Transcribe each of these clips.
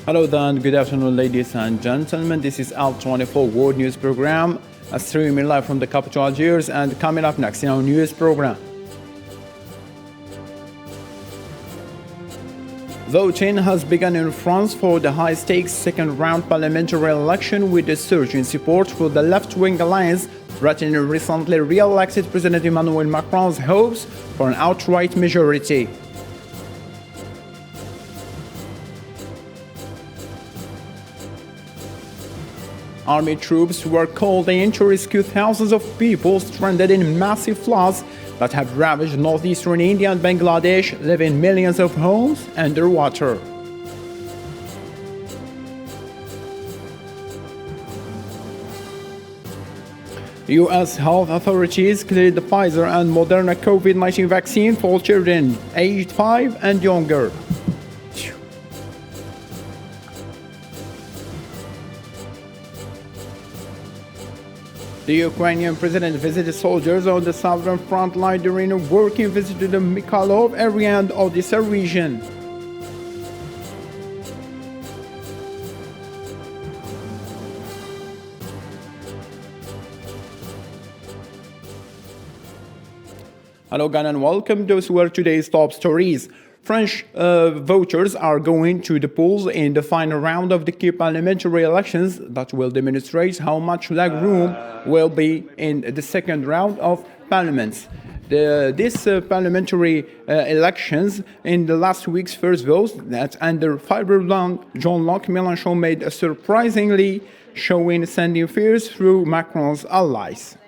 Hello there and good afternoon, ladies and gentlemen. This is Al24 World News Program, streaming live from the capital Algiers, and coming up next in our news program. Voting has begun in France for the high-stakes second-round parliamentary election, with a surge in support for the left-wing alliance threatening recently re-elected President Emmanuel Macron's hopes for an outright majority. Army troops were called in to rescue thousands of people stranded in massive floods that have ravaged northeastern India and Bangladesh, leaving millions of homes underwater. U.S. health authorities cleared the Pfizer and Moderna COVID-19 vaccine for children aged 5 and younger. The Ukrainian president visited soldiers on the southern front line during a working visit to the Mykolaiv area and Odessa region. Hello again and welcome. Those were today's top stories. French voters are going to the polls in the final round of the key parliamentary elections that will demonstrate how much leg room will be in the second round of parliaments. These parliamentary elections in the last week's first vote that under firebrand Jean-Luc Mélenchon made a surprisingly showing sending fears through Macron's allies.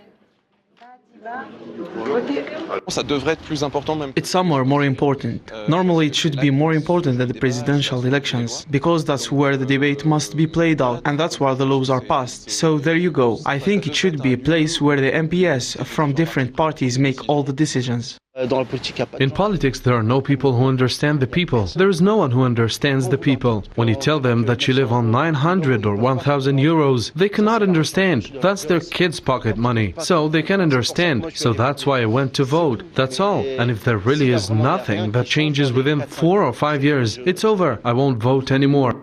It's somewhere more important. Normally it should be more important than the presidential elections, because that's where the debate must be played out, and that's where the laws are passed. So there you go. I think it should be a place where the MPs from different parties make all the decisions. In politics, there are no people who understand the people. There is no one who understands the people. When you tell them that you live on 900 or 1,000 euros, they cannot understand. That's their kids' pocket money. So they can understand. So that's why I went to vote. That's all. And if there really is nothing that changes within 4 or 5 years, it's over. I won't vote anymore.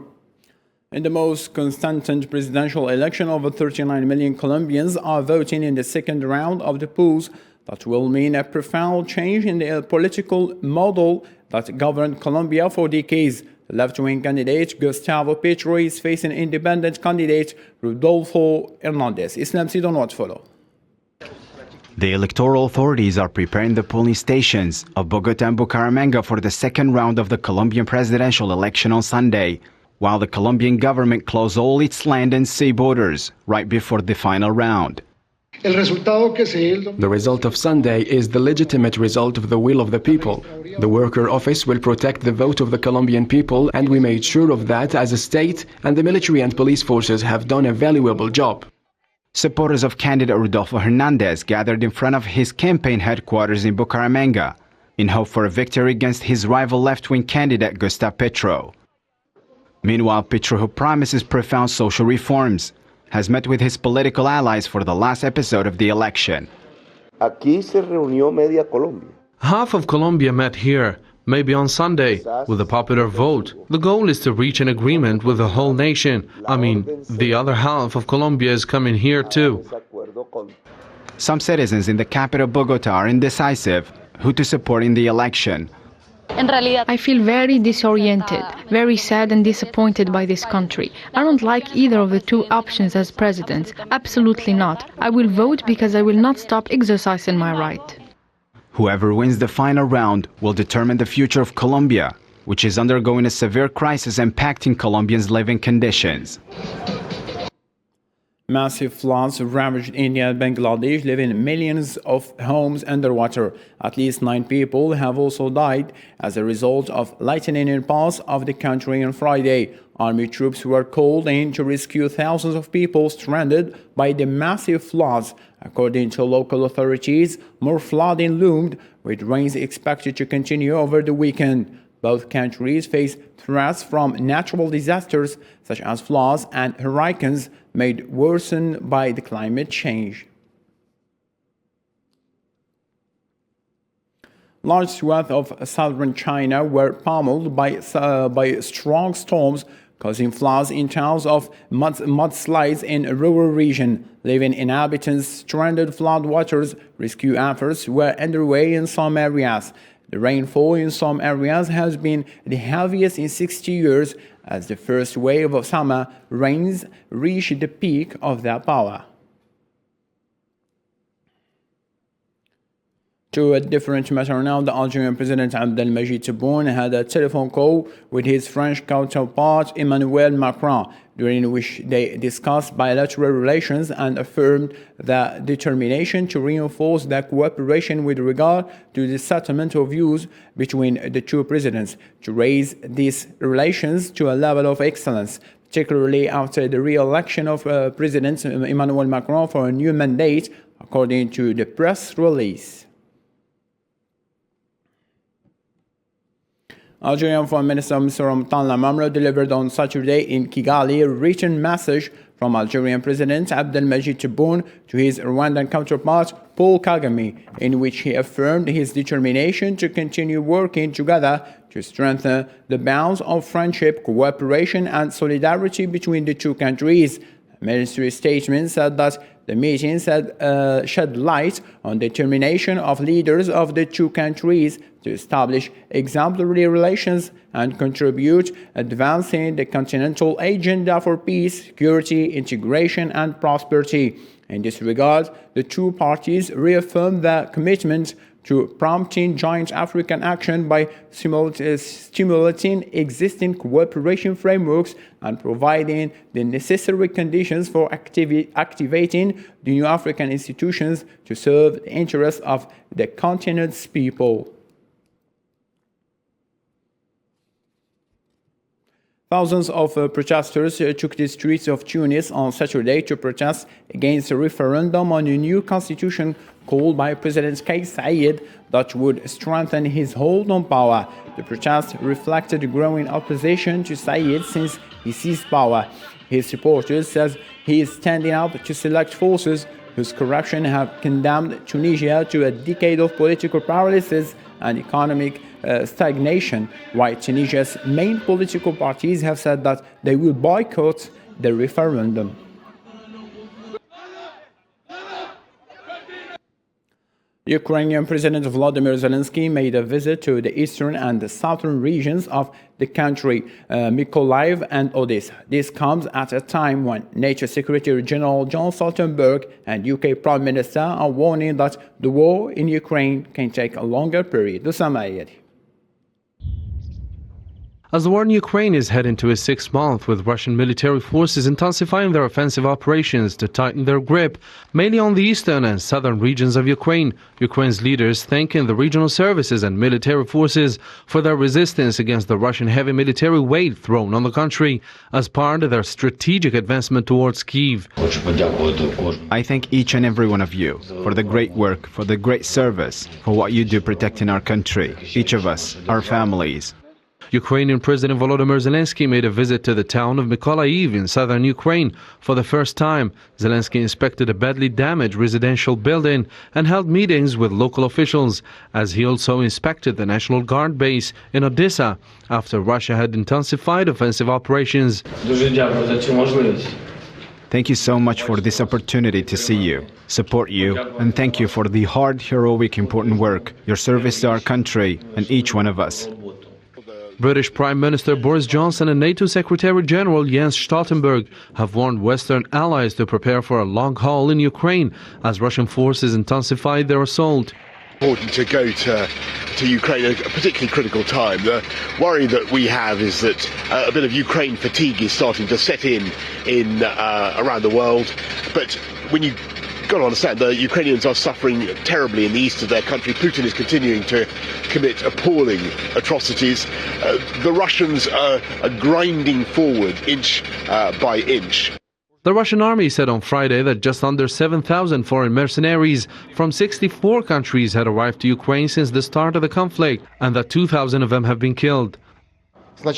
In the most contested presidential election, over 39 million Colombians are voting in the second round of the polls. That will mean a profound change in the political model that governed Colombia for decades. The left-wing candidate Gustavo Petro is facing independent candidate Rodolfo Hernandez. Islam Sidon, what follow? The electoral authorities are preparing the polling stations of Bogota and Bucaramanga for the second round of the Colombian presidential election on Sunday, while the Colombian government closed all its land and sea borders right before the final round. The result of Sunday is the legitimate result of the will of the people. The worker office will protect the vote of the Colombian people, and we made sure of that as a state, and the military and police forces have done a valuable job. Supporters of candidate Rodolfo Hernandez gathered in front of his campaign headquarters in Bucaramanga in hope for a victory against his rival left-wing candidate Gustavo Petro. Meanwhile, Petro, who promises profound social reforms, has met with his political allies for the last episode of the election. Aquí se reunió media Colombia. Half of Colombia met here, maybe on Sunday, with a popular vote. The goal is to reach an agreement with the whole nation. I mean, the other half of Colombia is coming here too. Some citizens in the capital Bogota are indecisive who to support in the election. I feel very disoriented, very sad and disappointed by this country. I don't like either of the two options as president. Absolutely not. I will vote because I will not stop exercising my right. Whoever wins the final round will determine the future of Colombia, which is undergoing a severe crisis impacting Colombians' living conditions. Massive floods ravaged India and Bangladesh, leaving millions of homes underwater. At least 9 people have also died as a result of lightning in parts of the country on Friday. Army troops were called in to rescue thousands of people stranded by the massive floods. According to local authorities, more flooding loomed, with rains expected to continue over the weekend. Both countries face threats from natural disasters such as floods and hurricanes made worsen by the climate change. Large swaths of southern China were pummeled by strong storms, causing floods in towns of mudslides in rural region. Living inhabitants stranded floodwaters. Rescue efforts were underway in some areas. The rainfall in some areas has been the heaviest in 60 years as the first wave of summer rains reached the peak of their power. To a different matter now, the Algerian President Abdelmajid Tebboune had a telephone call with his French counterpart Emmanuel Macron, during which they discussed bilateral relations and affirmed their determination to reinforce their cooperation with regard to the settlement of views between the two presidents, to raise these relations to a level of excellence, particularly after the re-election of President Emmanuel Macron for a new mandate, according to the press release. Algerian Foreign Minister Mr. Ramtan Lamamra delivered on Saturday in Kigali a written message from Algerian President Abdelmajid Tebboune to his Rwandan counterpart Paul Kagame, in which he affirmed his determination to continue working together to strengthen the bonds of friendship, cooperation and solidarity between the two countries. A ministry statement said that the meeting shed light on the determination of leaders of the two countries to establish exemplary relations and contribute advancing the continental agenda for peace, security, integration, and prosperity. In this regard, the two parties reaffirmed their commitment to prompting joint African action by stimulating existing cooperation frameworks and providing the necessary conditions for activating the new African institutions to serve the interests of the continent's people. Thousands of protesters took the streets of Tunis on Saturday to protest against a referendum on a new constitution called by President Kais Saied that would strengthen his hold on power. The protest reflected growing opposition to Saied since he seized power. His supporters says he is standing up to select forces whose corruption have condemned Tunisia to a decade of political paralysis and economic stagnation, while Tunisia's main political parties have said that they will boycott the referendum. Ukrainian President Volodymyr Zelensky made a visit to the eastern and the southern regions of the country, Mykolaiv and Odessa. This comes at a time when NATO Secretary General John Stoltenberg and UK Prime Minister are warning that the war in Ukraine can take a longer period. As the war in Ukraine is heading to its 6th month, with Russian military forces intensifying their offensive operations to tighten their grip, mainly on the eastern and southern regions of Ukraine, Ukraine's leaders thanking the regional services and military forces for their resistance against the Russian heavy military weight thrown on the country as part of their strategic advancement towards Kyiv. I thank each and every one of you for the great work, for the great service, for what you do protecting our country, each of us, our families. Ukrainian President Volodymyr Zelensky made a visit to the town of Mykolaiv in southern Ukraine for the first time. Zelensky inspected a badly damaged residential building and held meetings with local officials, as he also inspected the National Guard base in Odessa after Russia had intensified offensive operations. Thank you so much for this opportunity to see you, support you, and thank you for the hard, heroic, important work, your service to our country and each one of us. British Prime Minister Boris Johnson and NATO Secretary General Jens Stoltenberg have warned Western allies to prepare for a long haul in Ukraine as Russian forces intensify their assault. Important to go to Ukraine at a particularly critical time. The worry that we have is that a bit of Ukraine fatigue is starting to set in around the world. But when you got to understand, the Ukrainians are suffering terribly in the east of their country. Putin is continuing to commit appalling atrocities. The Russians are grinding forward inch by inch. The Russian army said on Friday that just under 7,000 foreign mercenaries from 64 countries had arrived to Ukraine since the start of the conflict, and that 2,000 of them have been killed. Since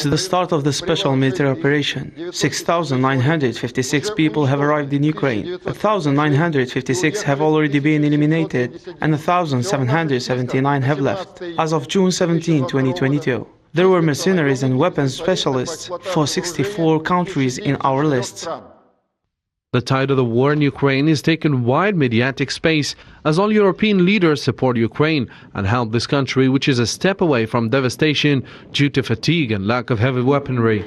the start of the special military operation, 6,956 people have arrived in Ukraine. 1,956 have already been eliminated, and 1,779 have left as of June 17, 2022. There were mercenaries and weapons specialists for 64 countries in our list. The tide of the war in Ukraine is taking wide mediatic space as all European leaders support Ukraine and help this country, which is a step away from devastation due to fatigue and lack of heavy weaponry.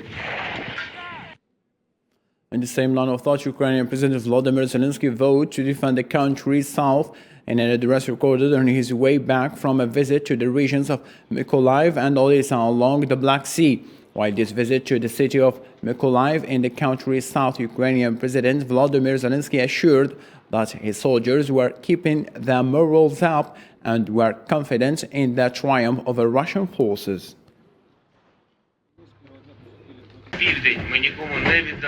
In the same line of thought, Ukrainian President Volodymyr Zelensky vowed to defend the country's south in an address recorded on his way back from a visit to the regions of Mykolaiv and Odessa along the Black Sea. While this visit to the city of Mykolaiv in the country's south, Ukrainian President Volodymyr Zelensky assured that his soldiers were keeping their morals up and were confident in the triumph over Russian forces.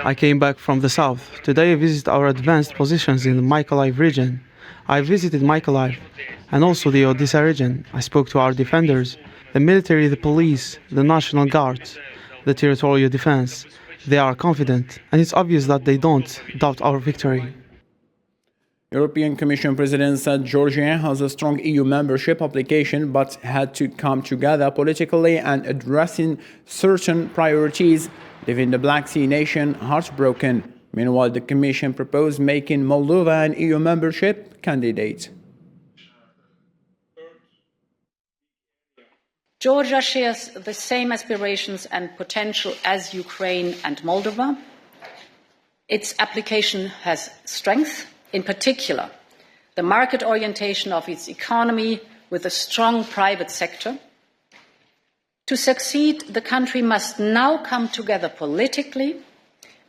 I came back from the south. Today I visit our advanced positions in the Mykolaiv region. I visited Mykolaiv and also the Odessa region. I spoke to our defenders, the military, the police, the National Guard, the territorial defense. They are confident, and it's obvious that they don't doubt our victory. European Commission President said Georgia has a strong EU membership application but had to come together politically and addressing certain priorities, leaving the Black Sea nation heartbroken. Meanwhile, the Commission proposed making Moldova an EU membership candidate. Georgia shares the same aspirations and potential as Ukraine and Moldova. Its application has strength, in particular, the market orientation of its economy with a strong private sector. To succeed, the country must now come together politically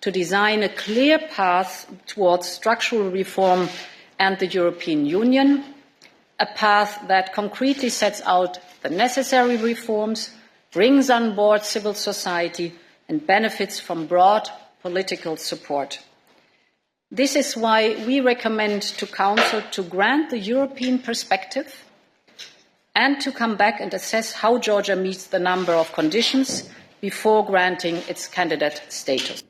to design a clear path towards structural reform and the European Union, a path that concretely sets out the necessary reforms, brings on board civil society, and benefits from broad political support. This is why we recommend to Council to grant the European perspective and to come back and assess how Georgia meets the number of conditions before granting its candidate status.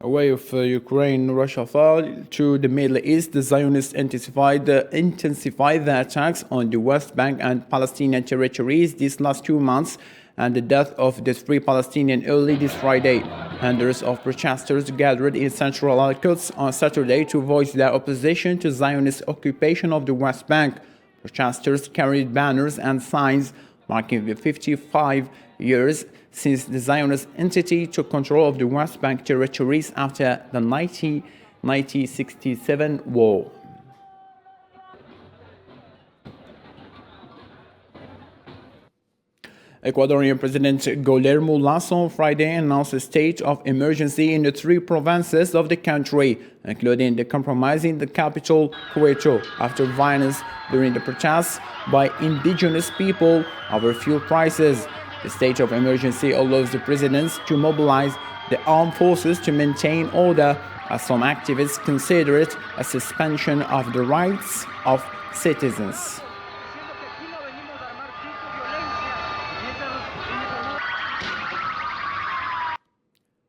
Away of Ukraine, Russia fell to the Middle East. The Zionists intensified the attacks on the West Bank and Palestinian territories these last 2 months, and the death of the 3 Palestinians early this Friday. Hundreds of protesters gathered in central Al-Quds on Saturday to voice their opposition to Zionist occupation of the West Bank. Protesters carried banners and signs marking the 55 years since the Zionist entity took control of the West Bank territories after the 1967 war. Ecuadorian President Guillermo Lasso on Friday announced a state of emergency in the 3 provinces of the country, including the compromising the capital, Quito, after violence during the protests by indigenous people over fuel prices. The state of emergency allows the president to mobilize the armed forces to maintain order, as some activists consider it a suspension of the rights of citizens.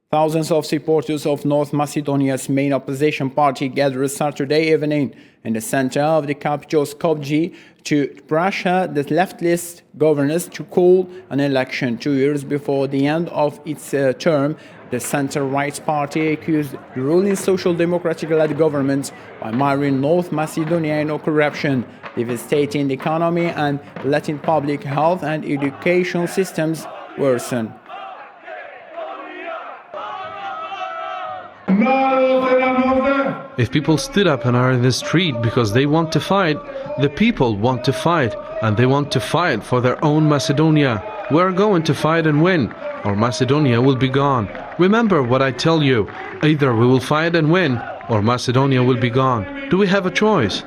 Thousands of supporters of North Macedonia's main opposition party gathered Saturday evening in the center of the capital Skopje to pressure the leftist governors to call an election 2 years before the end of its term. The center-right party accused the ruling Social Democratic-led government by miring North Macedonia into corruption, devastating the economy and letting public health and education systems worsen. If people stood up and are in the street because they want to fight, the people want to fight, and they want to fight for their own Macedonia. We're going to fight and win, or Macedonia will be gone. Remember what I tell you, either we will fight and win, or Macedonia will be gone. Do we have a choice?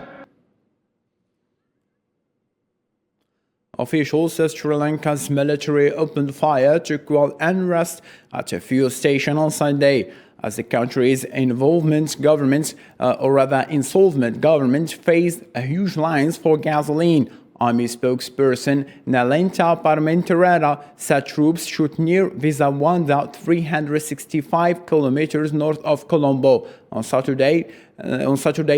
Officials said Sri Lanka's military opened fire to quell unrest at a fuel station on Sunday, as the country's insolvent government faced huge lines for gasoline. Army spokesperson Nalenta Parmenterera said troops shoot near Visawanda, 365 kilometers north of Colombo, on Saturday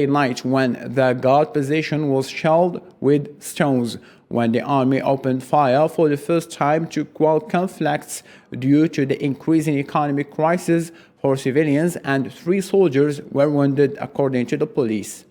night when the guard position was shelled with stones. when the army opened fire for the first time to quell conflicts due to the increasing economic crisis for civilians, and 3 soldiers were wounded, according to the police.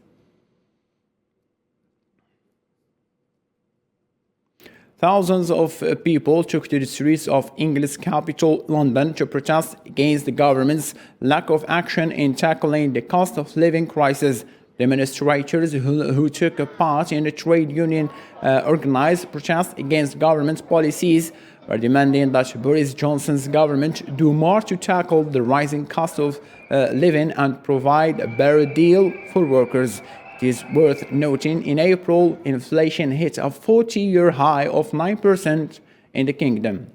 Thousands of people took to the streets of England's capital, London, to protest against the government's lack of action in tackling the cost of living crisis. Demonstrators who took part in the trade union organized protests against government policies were demanding that Boris Johnson's government do more to tackle the rising cost of living and provide a better deal for workers. It is worth noting, in April, inflation hit a 40-year high of 9% in the kingdom.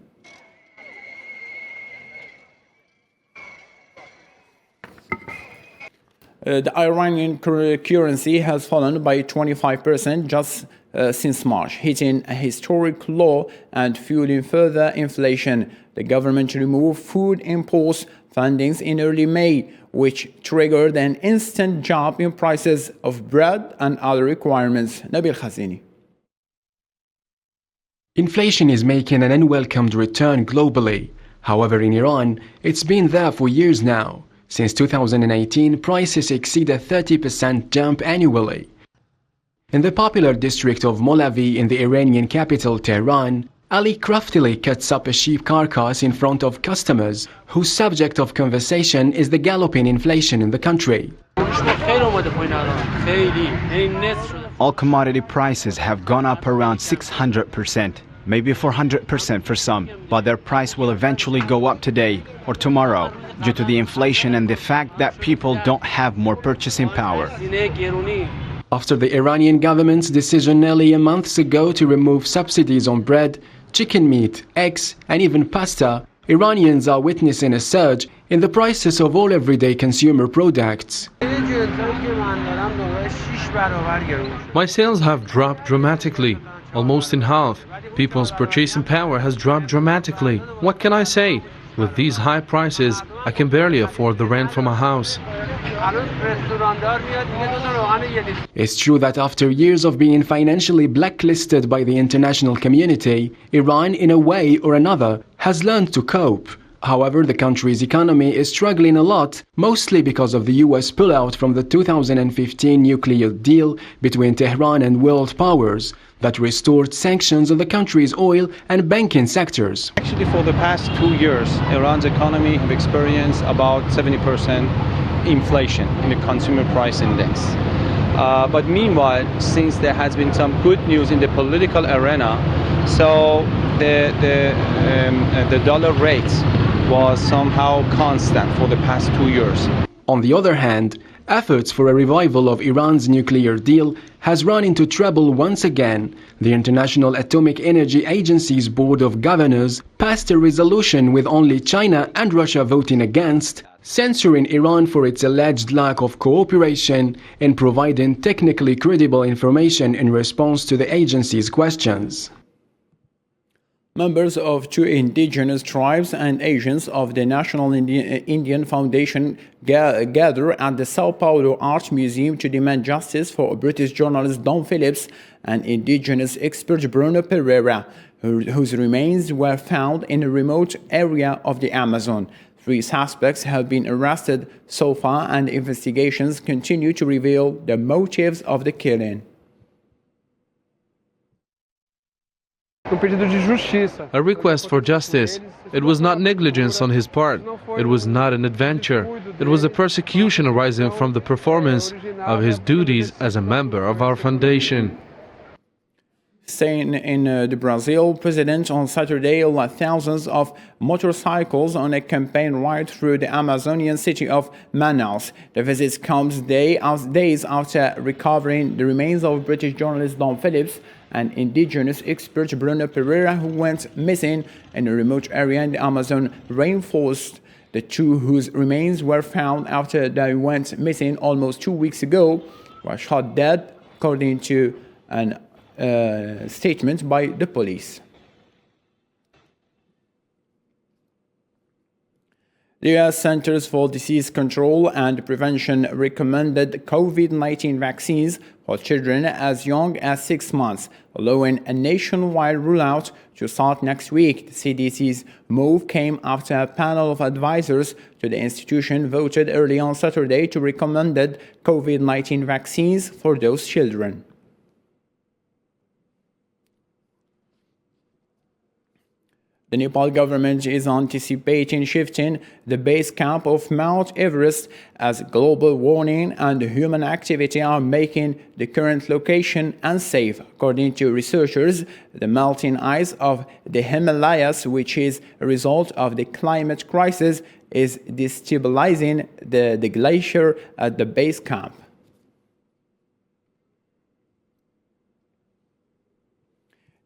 The Iranian currency has fallen by 25% just since March, hitting a historic low and fueling further inflation. The government removed food imports fundings in early May, which triggered an instant jump in prices of bread and other requirements. Nabil Khazini. Inflation is making an unwelcomed return globally. However, in Iran, it's been there for years now. Since 2018, prices exceed a 30% jump annually. In the popular district of Molavi in the Iranian capital Tehran, Ali craftily cuts up a sheep carcass in front of customers whose subject of conversation is the galloping inflation in the country. All commodity prices have gone up around 600%, maybe 400% for some, but their price will eventually go up today or tomorrow due to the inflation and the fact that people don't have more purchasing power. After the Iranian government's decision nearly a month ago to remove subsidies on bread, chicken meat, eggs, and even pasta, Iranians are witnessing a surge in the prices of all everyday consumer products. My sales have dropped dramatically, almost in half. People's purchasing power has dropped dramatically. What can I say? With these high prices, I can barely afford the rent from a house. It's true that after years of being financially blacklisted by the international community, Iran, in a way or another, has learned to cope. However, the country's economy is struggling a lot, mostly because of the US pullout from the 2015 nuclear deal between Tehran and world powers that restored sanctions on the country's oil and banking sectors. Actually, for the past 2 years, Iran's economy have experienced about 70% inflation in the consumer price index. But meanwhile, since there has been some good news in the political arena, so the dollar rate was somehow constant for the past 2 years. On the other hand, efforts for a revival of Iran's nuclear deal has run into trouble once again. The International Atomic Energy Agency's Board of Governors passed a resolution with only China and Russia voting against, censoring Iran for its alleged lack of cooperation in providing technically credible information in response to the agency's questions. Members of 2 indigenous tribes and agents of the National Indian Foundation gather at the Sao Paulo Art Museum to demand justice for British journalist Don Phillips and indigenous expert Bruno Pereira, whose remains were found in a remote area of the Amazon. 3 suspects have been arrested so far, and investigations continue to reveal the motives of the killing. A request for justice. It was not negligence on his part. It was not an adventure. It was a persecution arising from the performance of his duties as a member of our foundation. Staying in the Brazil, President on Saturday led thousands of motorcycles on a campaign ride through the Amazonian city of Manaus. The visit comes days after recovering the remains of British journalist Don Phillips and indigenous expert Bruno Pereira, who went missing in a remote area in the Amazon rainforest. The 2 whose remains were found after they went missing almost 2 weeks ago were shot dead, according to an statement by the police. The U.S. Centers for Disease Control and Prevention recommended COVID-19 vaccines for children as young as 6 months, allowing a nationwide rollout to start next week. The CDC's move came after a panel of advisors to the institution voted early on Saturday to recommend COVID-19 vaccines for those children. The Nepal government is anticipating shifting the base camp of Mount Everest as global warming and human activity are making the current location unsafe. According to researchers, the melting ice of the Himalayas, which is a result of the climate crisis, is destabilizing the glacier at the base camp.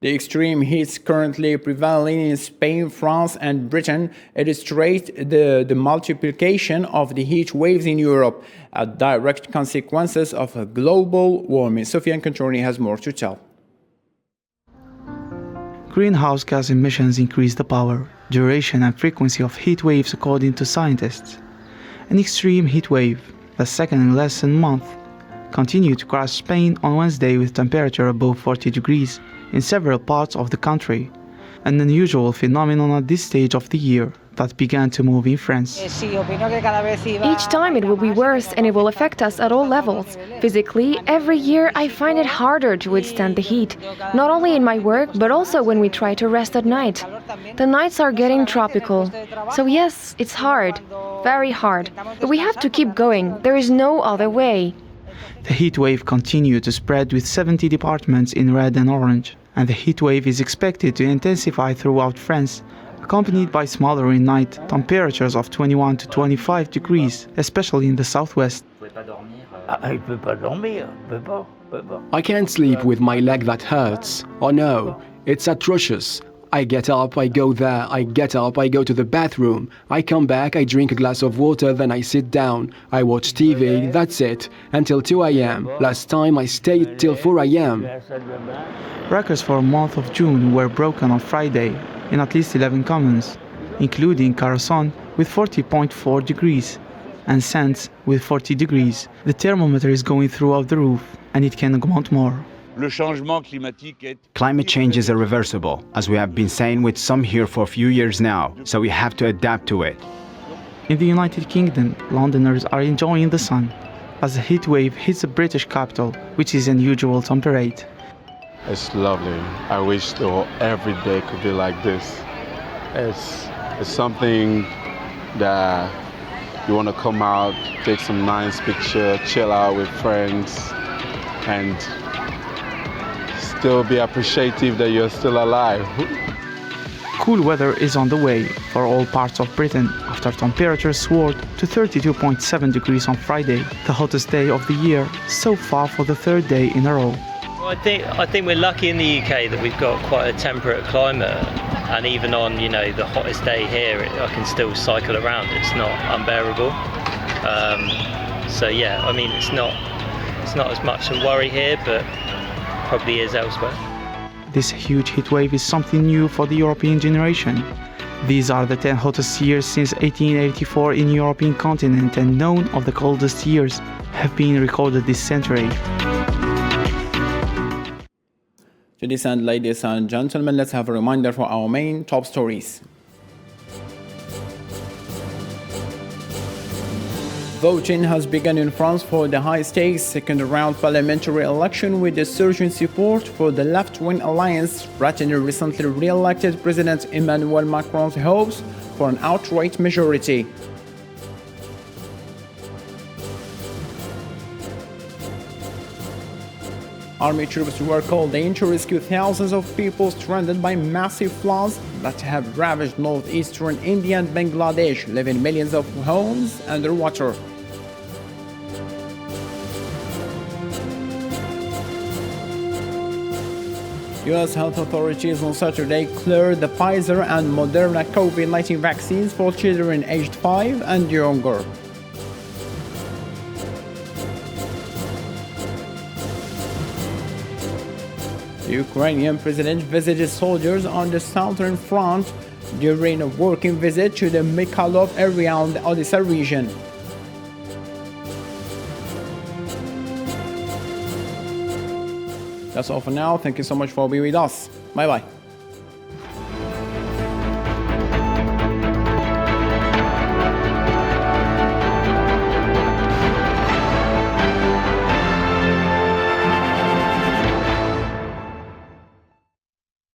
The extreme heat currently prevailing in Spain, France, and Britain illustrate the multiplication of the heat waves in Europe, a direct consequences of global warming. Sofiane Controni has more to tell. Greenhouse gas emissions increase the power, duration, and frequency of heat waves according to scientists. An extreme heat wave, the second in less than a month, continued to cross Spain on Wednesday with temperature above 40 degrees in several parts of the country, an unusual phenomenon at this stage of the year that began to move in France. Each time it will be worse and it will affect us at all levels. Physically, every year I find it harder to withstand the heat, not only in my work but also when we try to rest at night. The nights are getting tropical. So yes, it's hard, very hard, but we have to keep going. There is no other way. The heat wave continued to spread with 70 departments in red and orange, and the heat wave is expected to intensify throughout France, accompanied by smothering night temperatures of 21 to 25 degrees, especially in the southwest. I can't sleep with my leg that hurts. Oh no, it's atrocious. I get up, I go there, I get up, I go to the bathroom. I come back, I drink a glass of water, then I sit down. I watch TV, that's it, until 2 a.m. Last time I stayed till 4 a.m. Records for the month of June were broken on Friday in at least 11 communes, including Carcassonne with 40.4 degrees and Saintes with 40 degrees. The thermometer is going throughout the roof, and it can go out more. Climate change is irreversible, as we have been saying with some here for a few years now, so we have to adapt to it. In the United Kingdom, Londoners are enjoying the sun, as the heat wave hits the British capital, which is unusual temperature. It's lovely. I wish every day could be like this. It's something that you want to come out, take some nice picture, chill out with friends, and still be appreciative that you're still alive. Cool weather is on the way for all parts of Britain after temperatures soared to 32.7 degrees on Friday, the hottest day of the year so far for the third day in a row. Well, I think we're lucky in the UK that we've got quite a temperate climate, and even on the hottest day here, I can still cycle around. It's not unbearable. So yeah, I mean it's not as much a worry here, but probably is elsewhere. This huge heat wave is something new for the European generation. These are the 10 hottest years since 1884 in the European continent, and none of the coldest years have been recorded this century. To this end, ladies and gentlemen, let's have a reminder for our main top stories. Voting has begun in France for the high-stakes second-round parliamentary election with the surging support for the left-wing alliance, threatening recently re-elected President Emmanuel Macron's hopes for an outright majority. Army troops were called in to rescue thousands of people stranded by massive floods that have ravaged northeastern India and Bangladesh, leaving millions of homes underwater. U.S. health authorities on Saturday cleared the Pfizer and Moderna COVID-19 vaccines for children aged 5 and younger. The Ukrainian president visited soldiers on the southern front during a working visit to the Mykolaiv area in the Odessa region. That's all for now. Thank you so much for being with us. Bye bye.